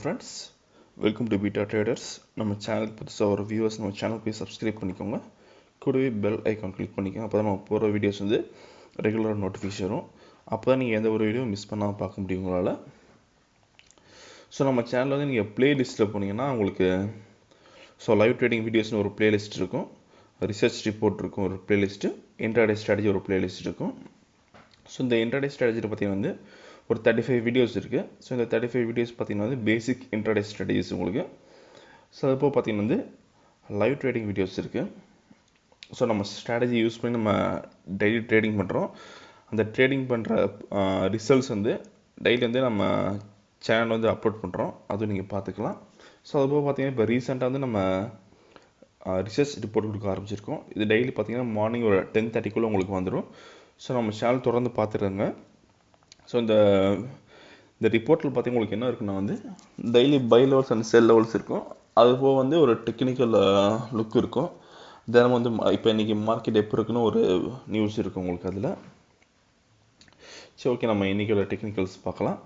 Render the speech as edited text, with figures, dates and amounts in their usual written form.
Friends, welcome to beta traders. நம்ம சேனலுக்கு புதுசாக ஒரு வியூவர்ஸ் நம்ம சேனல் போய் சப்ஸ்கிரைப் பண்ணிக்கோங்க. கூடவே பெல் ஐக்கான் கிளிக் பண்ணிக்கோங்க. அப்போ தான் நம்ம போகிற வீடியோஸ் வந்து ரெகுலராக நோட்டிஃபிகேஷன் வரும். அப்போ தான் நீங்கள் எந்த ஒரு வீடியோ மிஸ் பண்ணாமல் பார்க்க முடியும் உங்களால். ஸோ நம்ம சேனலில் வந்து நீங்கள் ப்ளேலிஸ்ட்டில் போனீங்கன்னா உங்களுக்கு லைவ் ட்ரேடிங் வீடியோஸ்னு ஒரு ப்ளேலிஸ்ட் இருக்கும், ரிசர்ச் ரிப்போர்ட் இருக்கும் ஒரு ப்ளேலிஸ்ட்டு, இன்ட்ராடே ஸ்ட்ராட்டஜி ஒரு ப்ளேலிஸ்ட் இருக்கும். ஸோ இந்த இன்ட்ராடே ஸ்ட்ராட்டஜியில் பார்த்தீங்கன்னா வந்து ஒரு 35 வீடியோஸ் இருக்குது. ஸோ இந்த 35 வீடியோஸ் பார்த்தீங்கன்னா வந்து பேசிக் இன்ட்ராடே ஸ்ட்ராட்டஜிஸ் உங்களுக்கு. ஸோ அதுப்போ பார்த்தீங்கன்னா வந்து லைவ் ட்ரேடிங் வீடியோஸ் இருக்குது. ஸோ நம்ம ஸ்ட்ராட்டஜி யூஸ் பண்ணி நம்ம டெய்லி ட்ரேடிங் பண்ணுறோம். அந்த ட்ரேடிங் பண்ணுற ரிசல்ட்ஸ் வந்து டெய்லி வந்து நம்ம சேனல் வந்து அப்லோட் பண்ணுறோம், அதுவும் நீங்கள் பார்த்துக்கலாம். ஸோ அதுபோல் பார்த்தீங்கன்னா இப்போ ரீசெண்டாக வந்து நம்ம ரிசர்ச் ரிப்போர்ட் கொடுக்க ஆரம்பிச்சிருக்கோம். இது டெய்லி பார்த்தீங்கன்னா மார்னிங் ஒரு 10:30 உங்களுக்கு வந்துடும். ஸோ நம்ம சேனல் தொடர்ந்து பார்த்துருங்க. ஸோ இந்த ரிப்போர்ட்டில் பார்த்தீங்கன்னா உங்களுக்கு என்ன இருக்குன்னா வந்து டெய்லி பை லெவல்ஸ் அண்ட் செல் லெவல்ஸ் இருக்கும். அதுபோக வந்து ஒரு டெக்னிக்கல் லுக் இருக்கும். தினமும் வந்து இப்போ இன்றைக்கி மார்க்கெட் எப்போ இருக்குன்னு ஒரு நியூஸ் இருக்கும் உங்களுக்கு அதில். சரி, ஓகே, நம்ம இன்றைக்கோட டெக்னிக்கல்ஸ் பார்க்கலாம்.